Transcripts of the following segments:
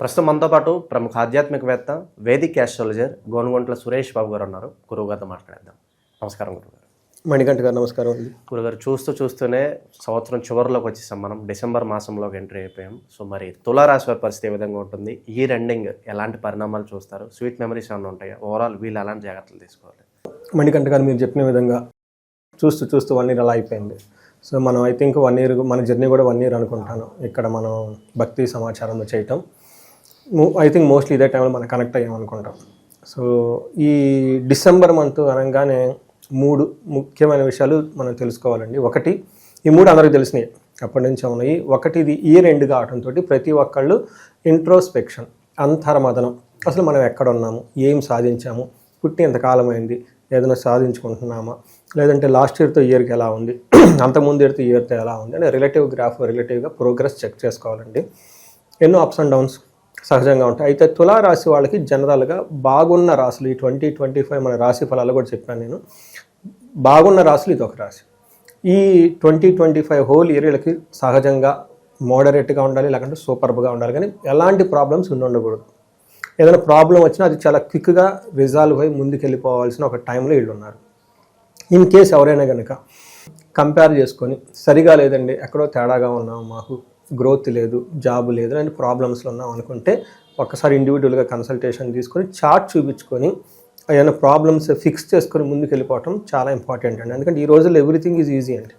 ప్రస్తుతం మనతో పాటు ప్రముఖ ఆధ్యాత్మికవేత్త వేదిక్ యాస్ట్రాలజర్ గోనుగొంట్ల సురేష్ బాబు గారు ఉన్నారు. గురువుగారితో మాట్లాడేద్దాం. నమస్కారం గురుగారు. మణికంఠ గారు నమస్కారం అండి. గురుగారు, చూస్తూనే సంవత్సరం చివరిలోకి వచ్చేసాం. మనం డిసెంబర్ మాసంలోకి ఎంట్రీ అయిపోయాం. సో మరి తులారాశి వారి పరిస్థితి ఏ విధంగా ఉంటుంది? ఈ ఎండింగ్ ఎలాంటి పరిణామాలు చూస్తారు? స్వీట్ మెమరీస్ ఏమైనా ఉంటాయా? ఓవరాల్ వీళ్ళు ఎలాంటి జాగ్రత్తలు తీసుకోవాలి? మణికంఠ గారు మీరు చెప్పిన విధంగా చూస్తూ 1 year అలా అయిపోయింది. సో మనం ఐ థింక్ 1 year మన జర్నీ కూడా 1 year అనుకుంటాను ఇక్కడ మనం భక్తి సమాచారంలో చేయటం. ఐ థింక్ మోస్ట్లీ ఇదే టైంలో మనం కనెక్ట్ అయ్యామనుకుంటాం. సో ఈ డిసెంబర్ మంత్ అనగానే 3 ముఖ్యమైన విషయాలు మనం తెలుసుకోవాలండి. ఒకటి, ఈ 3 అందరికీ తెలిసినాయి, అప్పటి నుంచి ఉన్నాయి. ఒకటి, ఇది ఇయర్ ఎండ్ కావడంతో ప్రతి ఒక్కళ్ళు ఇంట్రోస్పెక్షన్, అంతర్మదనం. అసలు మనం ఎక్కడ ఉన్నాము, ఏం సాధించాము, పుట్టి ఎంతకాలం అయింది, ఏదైనా సాధించుకుంటున్నామా, లేదంటే లాస్ట్ ఇయర్తో ఇయర్కి ఎలా ఉంది, అంతకుముందు ఇయర్తో ఎలా ఉంది అని రిలేటివ్గా ప్రోగ్రెస్ చెక్ చేసుకోవాలండి. ఎన్నో అప్స్ అండ్ డౌన్స్ సహజంగా ఉంటాయి. అయితే తులారాశి వాళ్ళకి జనరల్గా బాగున్న రాశులు, ఈ 2025 మన రాశి ఫలాలు కూడా చెప్పాను నేను. బాగున్న రాశులు ఇది ఒక రాశి. ఈ 2025 హోల్ ఇయర్ వీళ్ళకి సహజంగా మోడరేట్గా ఉండాలి, లేకుంటే సూపర్బ్గా ఉండాలి, కానీ ఎలాంటి ప్రాబ్లమ్స్ ఉండకూడదు. ఏదైనా ప్రాబ్లం వచ్చినా అది చాలా క్విక్గా రిజాల్వ్ అయ్యి ముందుకు వెళ్ళిపోవాల్సిన ఒక టైంలో వీళ్ళు ఉన్నారు. ఇన్ కేస్ ఎవరైనా కనుక కంపేర్ చేసుకొని సరిగా లేదండి, ఎక్కడో తేడాగా ఉన్నాం, మాకు గ్రోత్ లేదు, జాబ్ లేదు అని ప్రాబ్లమ్స్లో ఉన్నాం అనుకుంటే ఒక్కసారి ఇండివిజువల్గా కన్సల్టేషన్ తీసుకొని చార్ట్ చూపించుకొని ఏదైనా ప్రాబ్లమ్స్ ఫిక్స్ చేసుకొని ముందుకు వెళ్ళిపోవటం చాలా ఇంపార్టెంట్ అండి. ఎందుకంటే ఈ రోజుల్లో ఎవ్రీథింగ్ ఈజ్ ఈజీ అండి.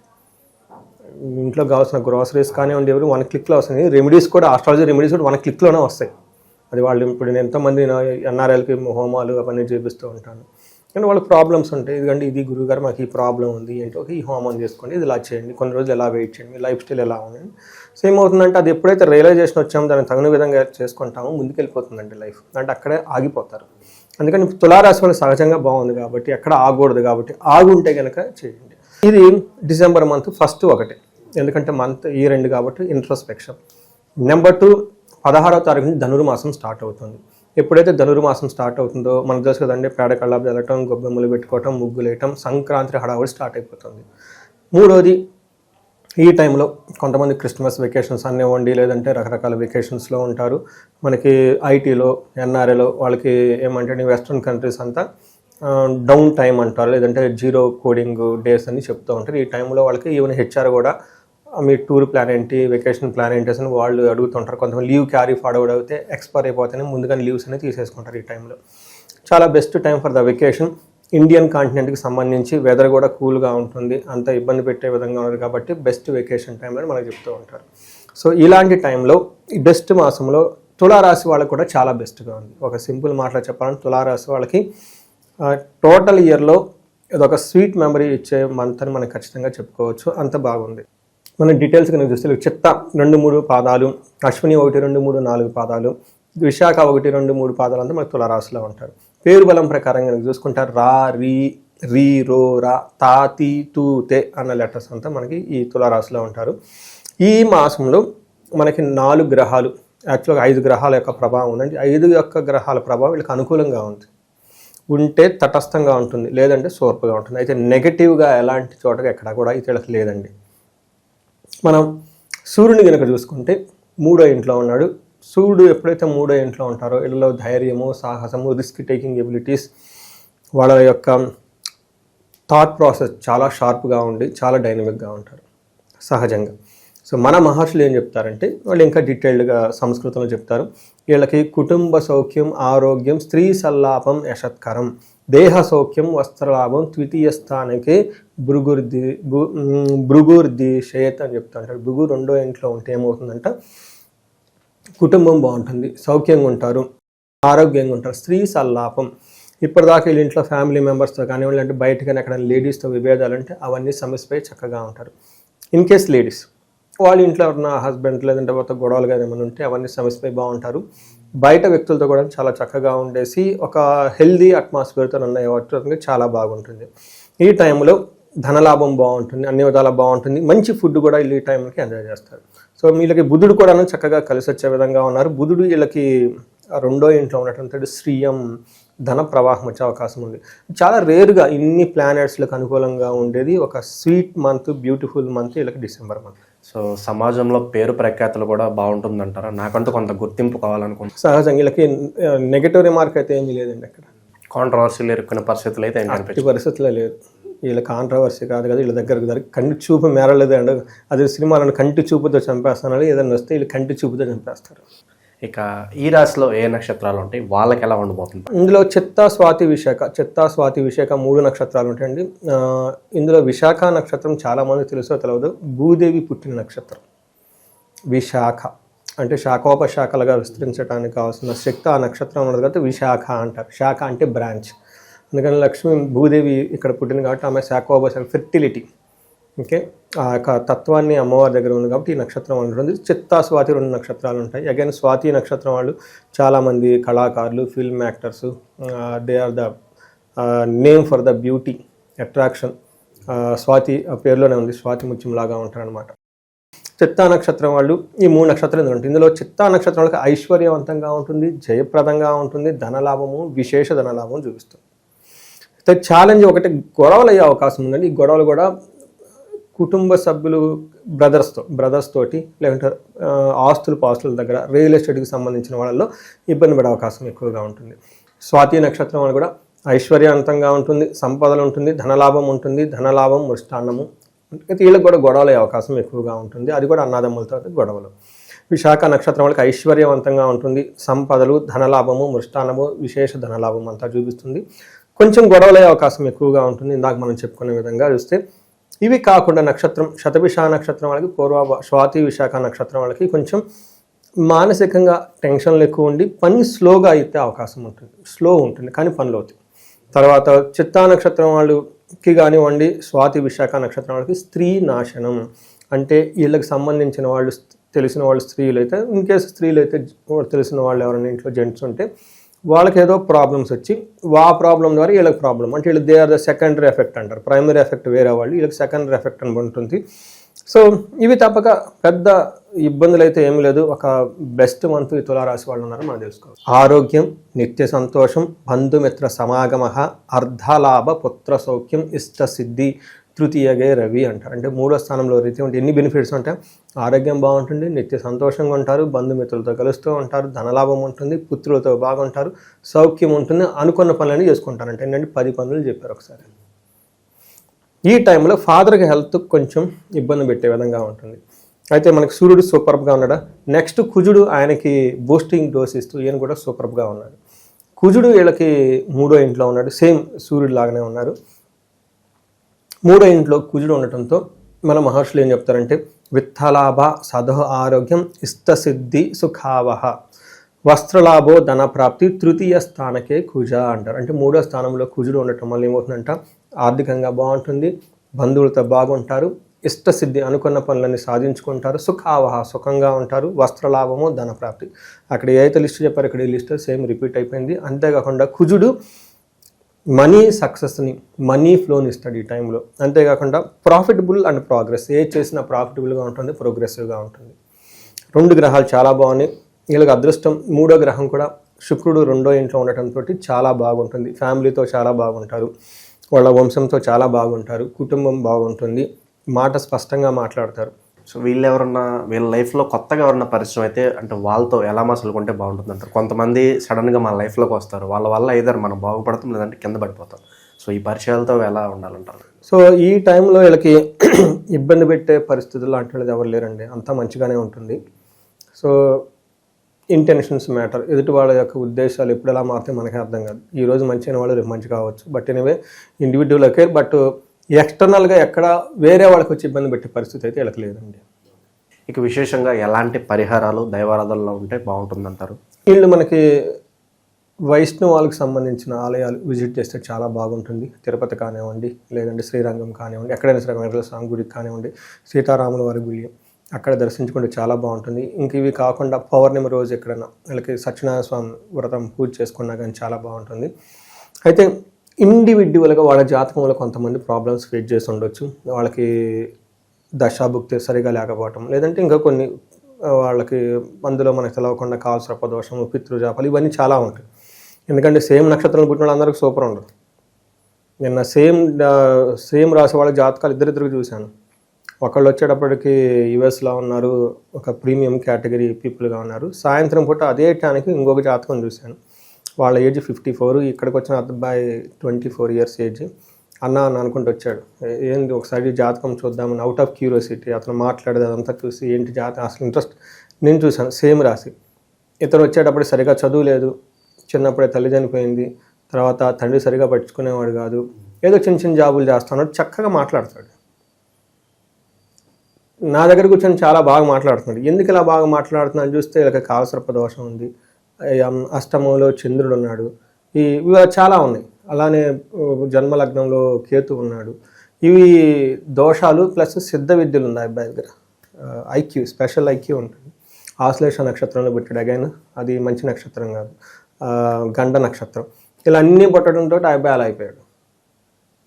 ఇంట్లో కావాల్సిన గ్రోసరీస్ కానివ్వండి, 1 క్లిక్లో వస్తాయి. రెమెడీస్ కూడా, ఆస్ట్రాలజీ రెమెడీస్ కూడా 1 క్లిక్లోనే వస్తాయి. అది వాళ్ళు ఇప్పుడు నేను ఎంతోమంది ఎన్ఆర్ఐలకి హోమాలు అవన్నీ చేపిస్తూ ఉంటాను. కానీ వాళ్ళకి ప్రాబ్లమ్స్ ఉంటాయి. ఎందుకంటే ఇది గురువుగారు మాకు ఈ ప్రాబ్లం ఉంది, ఏంటో ఈ హోమం చేసుకోండి, ఇది ఇలా చేయండి, కొన్ని రోజులు ఎలా వెయిట్ చేయండి, మీ లైఫ్ స్టైల్ ఎలా ఉంది. సో ఏమవుతుందంటే అది ఎప్పుడైతే రియలైజేషన్ వచ్చామో దానికి తగిన విధంగా చేసుకుంటామో ముందుకెళ్ళిపోతుందండి లైఫ్. అంటే అక్కడే ఆగిపోతారు. అందుకని తులారాశి వాళ్ళు సహజంగా బాగుంది కాబట్టి, ఎక్కడ ఆగకూడదు కాబట్టి, ఆగుంటే కనుక చేయండి. ఇది డిసెంబర్ మంత్ ఫస్ట్ ఒకటి, ఎందుకంటే మంత్ ఇయర్ ఎండ్ కాబట్టి ఇంట్రోస్పెక్షన్. నెంబర్ 2, 16వ తారీఖు నుంచి ధనుర్మాసం స్టార్ట్ అవుతుంది. ఎప్పుడైతే ధనుర్మాసం స్టార్ట్ అవుతుందో మనకు తెలుసు కదండి, పేడ కళ్ళాపు చల్లటం, గొబ్బెమ్మలు పెట్టుకోవటం, ముగ్గులు వేయటం, సంక్రాంతి హడావుడి స్టార్ట్ అయిపోతుంది. 3వది, ఈ టైంలో కొంతమంది క్రిస్మస్ వెకేషన్స్ అనివ్వండి, లేదంటే రకరకాల వెకేషన్స్లో ఉంటారు. మనకి ఐటీలో, ఎన్ఆర్ఏలో వాళ్ళకి ఏమంటే వెస్ట్రన్ కంట్రీస్ అంతా డౌన్ టైం అంటారు, లేదంటే 0 కోడింగ్ డేస్ అని చెప్తూ ఉంటారు. ఈ టైంలో వాళ్ళకి ఈవెన్ హెచ్ఆర్ కూడా మీ టూర్ ప్లాన్ ఏంటి, వెకేషన్ ప్లాన్ ఏంటి అని వాళ్ళు అడుగుతుంటారు. కొంతమంది లీవ్ క్యారీ ఫార్వర్డ్ అయితే ఎక్స్పైర్ అయిపోతేనే ముందుగానే లీవ్స్ అనేది తీసేసుకుంటారు. ఈ టైంలో చాలా best time for the vacation. Indian కాంటినెంట్కి సంబంధించి వెదర్ కూడా కూల్గా ఉంటుంది, అంత ఇబ్బంది పెట్టే విధంగా ఉన్నది కాబట్టి బెస్ట్ వెకేషన్ టైం అని మనకు చెప్తూ ఉంటారు. సో ఇలాంటి టైంలో ఈ బెస్ట్ మాసంలో తులారాశి వాళ్ళకి కూడా చాలా బెస్ట్గా ఉంది. ఒక సింపుల్ మాటలో చెప్పాలంటే తులారాశి వాళ్ళకి టోటల్ ఇయర్లో ఇదొక స్వీట్ మెమరీ ఇచ్చే మంత్ అని మనం ఖచ్చితంగా చెప్పుకోవచ్చు. అంత బాగుంది. మన డీటెయిల్స్ కనుక చూస్తే చిత్త 2-3 పాదాలు, అశ్విని 1-2-3-4 పాదాలు, విశాఖ 1-2-3 పాదాలు అంతా మనకు తులారాశిలో ఉంటారు. పేరు బలం ప్రకారం కనుక చూసుకుంటారు రా, రీ, రో, రా, తా, తీ, తూ, తే అన్న లెటర్స్ అంతా మనకి ఈ తులారాశిలో ఉంటారు. ఈ మాసంలో మనకి 4 గ్రహాలు, యాక్చువల్గా 5 గ్రహాల యొక్క ప్రభావం ఉందండి. 5 యొక్క గ్రహాల ప్రభావం వీళ్ళకి అనుకూలంగా ఉంది. ఉంటే తటస్థంగా ఉంటుంది, లేదంటే సోర్పుగా ఉంటుంది. అయితే నెగటివ్గా ఎలాంటి చోటగా ఎక్కడా కూడా అయితే వీళ్ళకి లేదండి. మనం సూర్యుని కనుక చూసుకుంటే 3వ ఇంట్లో ఉన్నాడు. సూర్యుడు ఎప్పుడైతే 3వ ఇంట్లో ఉంటారో వీళ్ళలో ధైర్యము, సాహసము, రిస్క్ టేకింగ్ ఎబిలిటీస్, వాళ్ళ యొక్క థాట్ ప్రాసెస్ చాలా షార్ప్గా ఉండి చాలా డైనమిక్గా ఉంటారు సహజంగా. సో మన మహర్షులు ఏం చెప్తారంటే వాళ్ళు ఇంకా డీటెయిల్డ్గా సంస్కృతంలో చెప్తారు. వీళ్ళకి కుటుంబ సౌఖ్యం, ఆరోగ్యం, స్త్రీ సల్లాపం, యశత్కరం, దేహ సౌఖ్యం, వస్త్రలాభం, 2వ స్థానానికి భృగుర్ది షేత్ అని చెప్తా ఉంటారు. భృగు 2వ ఇంట్లో ఉంటే ఏమవుతుందంట, కుటుంబం బాగుంటుంది, సౌఖ్యంగా ఉంటారు, ఆరోగ్యంగా ఉంటారు. స్త్రీ సల్లాపం, ఇప్పటిదాకా వీళ్ళ ఇంట్లో ఫ్యామిలీ మెంబర్స్తో కానివ్వండి, అంటే బయటకైనా ఎక్కడ లేడీస్తో విభేదాలు అంటే అవన్నీ సమస్యపై చక్కగా ఉంటారు. ఇన్ కేస్ లేడీస్ వాళ్ళ ఇంట్లో ఎవరన్నా హస్బెండ్ లేదంటే గొడవలుగా ఏమైనా ఉంటే అవన్నీ సమస్యపై బాగుంటారు. బయట వ్యక్తులతో కూడా చాలా చక్కగా ఉండేసి ఒక హెల్దీ అట్మాస్ఫియర్తో అయ్యేవాటి చాలా బాగుంటుంది. ఈ టైంలో ధనలాభం బాగుంటుంది, అన్ని విధాలా బాగుంటుంది. మంచి ఫుడ్ కూడా వీళ్ళు ఈ టైంకి ఎంజాయ్ చేస్తారు. సో వీళ్ళకి బుధుడు కూడా చక్కగా కలిసి వచ్చే విధంగా ఉన్నారు. బుధుడు వీళ్ళకి 2వ ఇంట్లో ఉన్నటువంటి శ్రీయం, ధన ప్రవాహం వచ్చే అవకాశం ఉంది. చాలా రేరుగా ఇన్ని ప్లానెట్స్లకు అనుకూలంగా ఉండేది ఒక స్వీట్ మంత్, బ్యూటిఫుల్ మంత్ వీళ్ళకి డిసెంబర్ మంత్. సో సమాజంలో పేరు ప్రఖ్యాతులు కూడా బాగుంటుందంటారా? నాకంటూ కొంత గుర్తింపు కావాలనుకుంటున్నాను. సహజంగా వీళ్ళకి నెగిటివ్ రిమార్క్ అయితే ఏమీ లేదండి అక్కడ. కాంట్రవర్సీలు ఇరుక్కునే పరిస్థితులు అయితే ఏం ఈ కనిపించదు. పరిస్థితుల్లో లేదు. వీళ్ళ కాంట్రవర్సీ కాదు కదా, వీళ్ళ దగ్గర కంటి చూపు మేరలేదు అండి. అదే సినిమాలను కంటి చూపుతో చంపేస్తున్నారు, ఏదైనా వస్తే వీళ్ళు కంటి చూపుతో చంపేస్తారు. ఇక ఈ రాశిలో ఏ నక్షత్రాలు ఉంటాయి, వాళ్ళకి ఎలా ఉండబోతుంది? ఇందులో చిత్తా స్వాతి విశాఖ 3 నక్షత్రాలు ఉంటాయండి. ఇందులో విశాఖ నక్షత్రం చాలామంది తెలుసో తెలియదు, భూదేవి పుట్టిన నక్షత్రం విశాఖ. అంటే శాఖోపశాఖలుగా విస్తరించడానికి కావాల్సిన శక్తి ఆ నక్షత్రం ఉన్నది కాబట్టి విశాఖ అంటారు. శాఖ అంటే బ్రాంచ్. అందుకని లక్ష్మీ భూదేవి ఇక్కడ పుట్టింది కాబట్టి ఆమె శాఖోపశాఖ, ఫెర్టిలిటీ. ఓకే, ఆ యొక్క తత్వాన్ని అమ్మవారి దగ్గర ఉంది కాబట్టి ఈ నక్షత్రం ఉంటుంది. చిత్తా స్వాతి 2 నక్షత్రాలు ఉంటాయి. అగైన్ స్వాతి నక్షత్రం వాళ్ళు చాలామంది కళాకారులు, film actors, they are the name for the beauty attraction. Swati పేరులోనే ఉంది, స్వాతి ముత్యం లాగా ఉంటారనమాట. చిత్తా నక్షత్రం వాళ్ళు ఈ 3 నక్షత్రాలు ఉంటుంది. ఇందులో చిత్తా నక్షత్రం వాళ్ళకి ఐశ్వర్యవంతంగా ఉంటుంది, జయప్రదంగా ఉంటుంది, ధనలాభము, విశేష ధనలాభం చూపిస్తుంది. అయితే ఛాలెంజ్ ఒకటి, గొడవలు అయ్యే అవకాశం ఉందండి. ఈ గొడవలు కూడా కుటుంబ సభ్యులు, బ్రదర్స్ తోటి, లేకుంటే పాస్తుల దగ్గర, రియల్ ఎస్టేట్కి సంబంధించిన వాళ్ళల్లో ఇబ్బంది పడే అవకాశం ఎక్కువగా ఉంటుంది. స్వాతి నక్షత్రం వాళ్ళు కూడా ఐశ్వర్యవంతంగా ఉంటుంది, సంపదలు ఉంటుంది, ధనలాభం ఉంటుంది, ధనలాభం మృష్టాన్నము. అయితే వీళ్ళకి కూడా గొడవలు అయ్యే అవకాశం ఎక్కువగా ఉంటుంది, అది కూడా అన్నదమ్ములతో గొడవలు. విశాఖ నక్షత్రం వాళ్ళకి ఐశ్వర్యవంతంగా ఉంటుంది, సంపదలు, ధనలాభము, మృష్టాన్నము, విశేష ధనలాభం అంతా చూపిస్తుంది. కొంచెం గొడవలు అయ్యే అవకాశం ఎక్కువగా ఉంటుంది ఇందాక మనం చెప్పుకునే విధంగా చూస్తే. ఇవి కాకుండా నక్షత్రం శతభిష నక్షత్రం వాళ్ళకి, స్వాతి విశాఖ నక్షత్రం వాళ్ళకి కొంచెం మానసికంగా టెన్షన్లు ఎక్కువ ఉండి పని స్లోగా అయితే అవకాశం ఉంటుంది, స్లో ఉంటుంది కానీ పనులు అవుతాయి. తర్వాత చిత్తా నక్షత్రం వాళ్ళకి కానివ్వండి, స్వాతి విశాఖ నక్షత్రం వాళ్ళకి స్త్రీ నాశనం. అంటే వీళ్ళకి సంబంధించిన వాళ్ళు, తెలిసిన వాళ్ళు స్త్రీలు అయితే, ఇన్ కేసు స్త్రీలు అయితే తెలిసిన వాళ్ళు ఎవరైనా ఇంట్లో జెంట్స్ ఉంటే వాళ్ళకి ఏదో ప్రాబ్లమ్స్ వచ్చి ఆ ప్రాబ్లం ద్వారా వీళ్ళకి ప్రాబ్లం, అంటే వీళ్ళు they are the secondary effect అంటారు. ప్రైమరీ ఎఫెక్ట్ వేరే వాళ్ళు, వీళ్ళకి సెకండరీ ఎఫెక్ట్ అని ఉంటుంది. సో ఇవి తప్పక పెద్ద ఇబ్బందులు అయితే ఏమీ లేదు. ఒక బెస్ట్ మంత్ ఈ తులారాశి వాళ్ళు ఉన్నారని మనం తెలుసుకోవాలి. ఆరోగ్యం, నిత్య సంతోషం, బంధుమిత్ర సమాగమ, అర్ధలాభ, పుత్ర సౌఖ్యం, ఇష్ట సిద్ధి, తృతీయగే రవి అంటారు. అంటే 3వ స్థానంలో రీతి ఉంటే ఎన్ని బెనిఫిట్స్ ఉంటాయి? ఆరోగ్యం బాగుంటుంది, నిత్య సంతోషంగా ఉంటారు, బంధుమిత్రులతో కలుస్తూ ఉంటారు, ధనలాభం ఉంటుంది, పుత్రులతో బాగుంటారు, సౌఖ్యం ఉంటుంది, అనుకున్న పనులన్నీ చేసుకుంటారు. అంటే ఏంటంటే 10 పనులు చెప్పారు ఒకసారి. ఈ టైంలో ఫాదర్కి హెల్త్ కొంచెం ఇబ్బంది పెట్టే విధంగా ఉంటుంది. అయితే మనకి సూర్యుడు సూపర్గా ఉన్నాడా, నెక్స్ట్ కుజుడు ఆయనకి బూస్టింగ్ డోస్ ఇస్తూ ఈయన కూడా సూపర్గా ఉన్నాడు. కుజుడు వీళ్ళకి 3వ ఇంట్లో ఉన్నాడు, సేమ్ సూర్యుడు లాగానే ఉన్నారు. 3వ ఇంట్లో కుజుడు ఉండటంతో మన మహర్షులు ఏం చెప్తారంటే, విత్తలాభ, సదహ ఆరోగ్యం, ఇష్టసిద్ధి, సుఖావహ, వస్త్రలాభో, ధన ప్రాప్తి, తృతీయ స్థానకే కుజ అంటారు. అంటే 3వ స్థానంలో కుజుడు ఉండటం వల్ల ఏమవుతుందంట, ఆర్థికంగా బాగుంటుంది, బంధువులతో బాగుంటారు, ఇష్టసిద్ధి, అనుకున్న పనులన్నీ సాధించుకుంటారు, సుఖావహ, సుఖంగా ఉంటారు, వస్త్రలాభము, ధన ప్రాప్తి. అక్కడ ఏదైతే లిస్ట్ చెప్పారు ఇక్కడ ఈ లిస్ట్ సేమ్ రిపీట్ అయిపోయింది. అంతేకాకుండా కుజుడు మనీ సక్సెస్ని, మనీ ఫ్లోని ఇస్తాడు ఈ టైంలో. అంతేకాకుండా ప్రాఫిటబుల్ అండ్ ప్రోగ్రెస్, ఏ చేసినా ప్రాఫిటబుల్గా ఉంటుంది, ప్రోగ్రెసివ్గా ఉంటుంది. 2 గ్రహాలు చాలా బాగున్నాయి. వీళ్ళకి అదృష్టం 3వ గ్రహం కూడా శుక్రుడు 2వ ఇంట్లో ఉండటంతో చాలా బాగుంటుంది, ఫ్యామిలీతో చాలా బాగుంటారు, వాళ్ళ వంశంతో చాలా బాగుంటారు, కుటుంబం బాగుంటుంది, మాట స్పష్టంగా మాట్లాడతారు. సో వీళ్ళ లైఫ్లో కొత్తగా ఎవరన్నా పరిచయం అయితే అంటే వాళ్ళతో ఎలా మసలుకుంటే బాగుంటుంది అంటారు? కొంతమంది సడన్గా మన లైఫ్లోకి వస్తారు, వాళ్ళ వల్ల ఏదైనా మనం బాగుపడతాం లేదంటే కింద పడిపోతాం. సో ఈ పరిచయాలతో ఎలా ఉండాలంటారు? సో ఈ టైంలో వీళ్ళకి ఇబ్బంది పెట్టే పరిస్థితులు లాంటిది ఎవరు లేరండి, అంతా మంచిగానే ఉంటుంది. సో ఇంటెన్షన్స్ మ్యాటర్, ఎదుటి వాళ్ళ యొక్క ఉద్దేశాలు ఎప్పుడు ఎలా మారితే మనకే అర్థం కాదు. ఈరోజు మంచి అయిన వాళ్ళు రేపు మంచి కావచ్చు, but anyway individual okay. But ఎక్స్టర్నల్గా ఎక్కడ వేరే వాళ్ళకి వచ్చి ఇబ్బంది పెట్టే పరిస్థితి అయితే వీళ్ళకి లేదండి. ఇక విశేషంగా ఎలాంటి పరిహారాలు దైవారాధనలో ఉంటే బాగుంటుందంటారు? వీళ్ళు మనకి వైష్ణవాలకు సంబంధించిన ఆలయాలు విజిట్ చేస్తే చాలా బాగుంటుంది. తిరుపతి కానివ్వండి, లేదంటే శ్రీరంగం కానివ్వండి, ఎక్కడైనా సరే వెంకటేశ్వర స్వామి గుడికి కానివ్వండి, సీతారాముల వారి గుడి అక్కడ దర్శించుకుంటే చాలా బాగుంటుంది. ఇంక ఇవి కాకుండా పౌర్ణమి రోజు ఎక్కడైనా వీళ్ళకి సత్యనారాయణ స్వామి వ్రతం పూజ చేసుకున్నా కానీ చాలా బాగుంటుంది. అయితే ఇండివిజువల్గా వాళ్ళ జాతకంలో కొంతమంది ప్రాబ్లమ్స్ ఫేస్ చేసి ఉండొచ్చు, వాళ్ళకి దశాభుక్తి సరిగా లేకపోవటం, లేదంటే ఇంకా కొన్ని వాళ్ళకి అందులో మనకు తెలవకుండా కాల్సర్పదోషము, పితృజాపాలు, ఇవన్నీ చాలా ఉంటాయి. ఎందుకంటే సేమ్ నక్షత్రాలు పుట్టిన వాళ్ళందరికీ సూపర్ ఉండదు. నిన్న సేమ్ రాసే వాళ్ళ జాతకాలు ఇద్దరిద్దరికి చూశాను. ఒకళ్ళు వచ్చేటప్పటికి యుఎస్లో ఉన్నారు, ఒక ప్రీమియం కేటగిరీ పీపుల్గా ఉన్నారు. సాయంత్రం పూట అదే టైంకి ఇంకొక జాతకం చూశాను. వాళ్ళ ఏజ్ 54, ఇక్కడికి వచ్చిన అబ్బాయి 24 ఇయర్స్ ఏజ్. అన్న అనుకుంటూ వచ్చాడు, ఏంటి ఒకసారి జాతకం చూద్దామని అవుట్ ఆఫ్ క్యూరియాసిటీ. అతను మాట్లాడేది అదంతా చూసి ఏంటి జాతకం అసలు ఇంట్రెస్ట్. నేను చూశాను సేమ్ రాసి. ఇతను వచ్చేటప్పుడు సరిగా చదువులేదు, చిన్నప్పుడే తల్లి చనిపోయింది, తర్వాత తండ్రి సరిగా పట్టించుకునేవాడు కాదు, ఏదో చిన్న చిన్న జాబులు చేస్తున్నాడు, చక్కగా మాట్లాడతాడు. నా దగ్గర కూర్చొని చాలా బాగా మాట్లాడుతున్నాడు. ఎందుకు ఇలా బాగా మాట్లాడుతున్నాడు చూస్తే ఇలా కాలసర్ప దోషం ఉంది, అష్టమంలో చంద్రుడు ఉన్నాడు, ఇవి చాలా ఉన్నాయి. అలానే జన్మలగ్నంలో కేతు ఉన్నాడు. ఇవి దోషాలు ప్లస్ సిద్ధ విద్యలు ఉన్నాయి అబ్బాయి దగ్గర. ఐక్యూ, స్పెషల్ ఐక్యూ ఉంటుంది. ఆశ్లేష నక్షత్రంలో పుట్టాడు. అగైన్ అది మంచి నక్షత్రం కాదు, గండ నక్షత్రం. ఇలా అన్నీ పుట్టడంతో ఆ అబ్బాయి అలా అయిపోయాడు.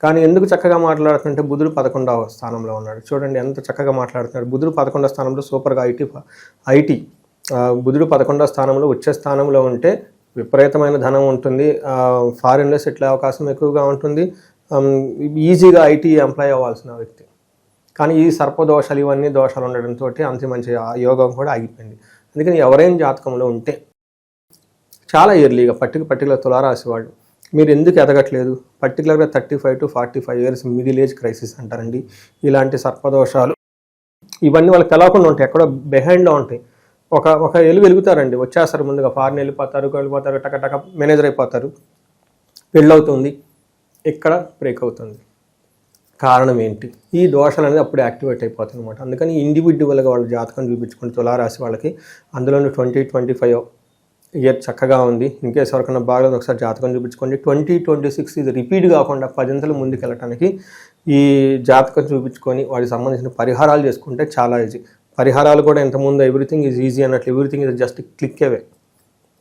కానీ ఎందుకు చక్కగా మాట్లాడుతుంటే బుధుడు 11వ స్థానంలో ఉన్నాడు. చూడండి ఎంత చక్కగా మాట్లాడుతున్నాడు. బుధుడు 11వ స్థానంలో సూపర్గా ఐటీ. బుధుడు 11వ స్థానంలో వచ్చే స్థానంలో ఉంటే విపరీతమైన ధనం ఉంటుంది, ఫారిన్లో సెటిల్ అయ్యే అవకాశం ఎక్కువగా ఉంటుంది, ఈజీగా ఐటీ ఎంప్లాయ్ అవ్వాల్సిన వ్యక్తి. కానీ ఈ సర్పదోషాలు ఇవన్నీ దోషాలు ఉండడంతో అంత మంచి యోగం కూడా ఆగిపోయింది. అందుకని ఎవరైనా జాతకంలో ఉంటే చాలా ఎర్లీగా పర్టికులర్ తులారాశి వాళ్ళు మీరు ఎందుకు ఎదగట్లేదు, పర్టికులర్గా 35 to 45 years middle age crisis అంటారండి. ఇలాంటి సర్పదోషాలు ఇవన్నీ వాళ్ళకి తెలవకుండా ఉంటాయి, ఎక్కడో బిహైండ్లో ఉంటాయి. ఒక వెలుగుతారండి, వచ్చేస్తారు ముందుగా, ఫారిన్ వెళ్ళిపోతారు, టక మేనేజర్ అయిపోతారు, పెళ్ళవుతుంది, ఇక్కడ బ్రేక్ అవుతుంది. కారణం ఏంటి? ఈ దోషాలు అనేది అప్పుడు యాక్టివేట్ అయిపోతాయి అనమాట. అందుకని ఇండివిజువల్గా వాళ్ళ జాతకం చూపించుకుని తులారాశి వాళ్ళకి అందులోని 2025 ఇయర్ చక్కగా ఉంది. ఇన్కేస్ ఎవరికైనా బాగలేదు ఒకసారి జాతకం చూపించుకోండి. 2026 ఇది రిపీట్ కాకుండా 10 ముందుకు వెళ్ళటానికి ఈ జాతకం చూపించుకొని వాటికి సంబంధించిన పరిహారాలు చేసుకుంటే చాలా ఈజీ. పరిహారాలు కూడా ఇంతకుముందు ఎవ్రీథింగ్ ఈజ్ ఈజీ అన్నట్లు, everything is just click away.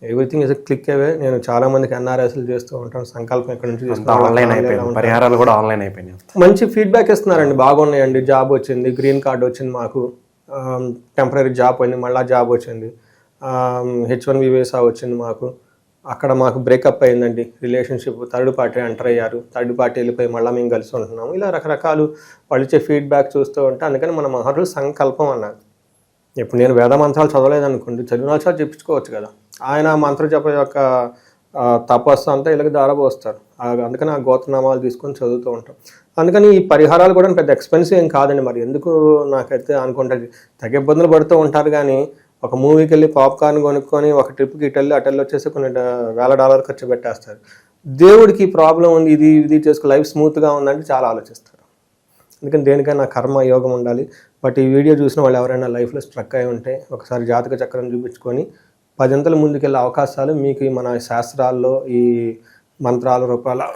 Everything is click away. నేను చాలా మందికి ఎన్ఆర్ఎస్లు చేస్తూ ఉంటాను, సంకల్పం ఇక్కడ నుంచి పరిహారాలు కూడా ఆన్లైన్ అయిపోయినాయి. మంచి ఫీడ్బ్యాక్ ఇస్తున్నారండి, బాగున్నాయండి, జాబ్ వచ్చింది, గ్రీన్ కార్డ్ వచ్చింది, మాకు టెంపరీ జాబ్ పోయింది, మళ్ళీ జాబ్ వచ్చింది, H1B వీసా వచ్చింది మాకు, అక్కడ మాకు బ్రేకప్ అయిందండి రిలేషన్షిప్, థర్డ్ పార్టీ ఎంటర్ అయ్యారు, థర్డ్ పార్టీ వెళ్ళిపోయి మళ్ళీ మేము కలిసి ఉంటున్నాము. ఇలా రకరకాలు వాళ్ళు ఇచ్చే ఫీడ్బ్యాక్ చూస్తూ ఉంటే అందుకని మన మహర్షులు సంకల్పం అన్నారు. ఇప్పుడు నేను వేద మంత్రాలు చదవలేదనుకోండి, చదివిన వాళ్ళు చెప్పించుకోవచ్చు కదా. ఆయన మంత్ర జప యొక్క తపస్సు అంతా ఇలాగ దారబోస్తారు. అందుకని ఆ గోత్రనామాలు తీసుకొని చదువుతూ ఉంటాం. అందుకని ఈ పరిహారాలు కూడా పెద్ద ఎక్స్పెన్సివ్ ఏం కాదండి. మరి ఎందుకు నాకైతే అనుకుంటుంది, తగ్గ ఇబ్బందులు పడుతూ ఉంటారు. కానీ ఒక మూవీకి వెళ్ళి పాప్కార్న్ కొనుక్కొని ఒక ట్రిప్కి ఇటెళ్ళి అటెళ్ళి వచ్చేసి కొన్ని $1,000 ఖర్చు పెట్టేస్తారు. దేవుడికి ప్రాబ్లం ఉంది, ఇది చేసుకో, లైఫ్ స్మూత్గా ఉందంటే చాలా ఆలోచిస్తారు. అందుకని దేనికైనా కర్మ యోగం ఉండాలి. బట్ ఈ వీడియో చూసిన వాళ్ళు ఎవరైనా లైఫ్లో స్ట్రక్ అయి ఉంటే ఒకసారి జాతక చక్రం చూపించుకొని 10 ముందుకెళ్ళే అవకాశాలు మీకు మన శాస్త్రాల్లో ఈ మంత్రాల రూపాల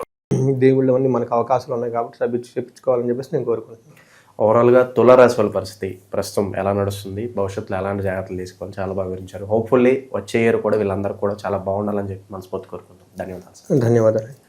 దేవుళ్ళు అన్నీ మనకు అవకాశాలు ఉన్నాయి కాబట్టి చెప్పించుకోవాలని చెప్పేసి నేను కోరుకుంటున్నాను. ఓవరాల్గా తులారాశి వాళ్ళ పరిస్థితి ప్రస్తుతం ఎలా నడుస్తుంది, భవిష్యత్తులో ఎలాంటి జాగ్రత్తలు తీసుకోవాలి చాలా బాగా వివరించారు. హోప్ఫుల్లీ వచ్చే ఇయర్ కూడా వీళ్ళందరూ కూడా చాలా బాగుండాలని చెప్పి మనస్ఫూర్తి కోరుకుంటాం. ధన్యవాదాలు. ధన్యవాదాలు.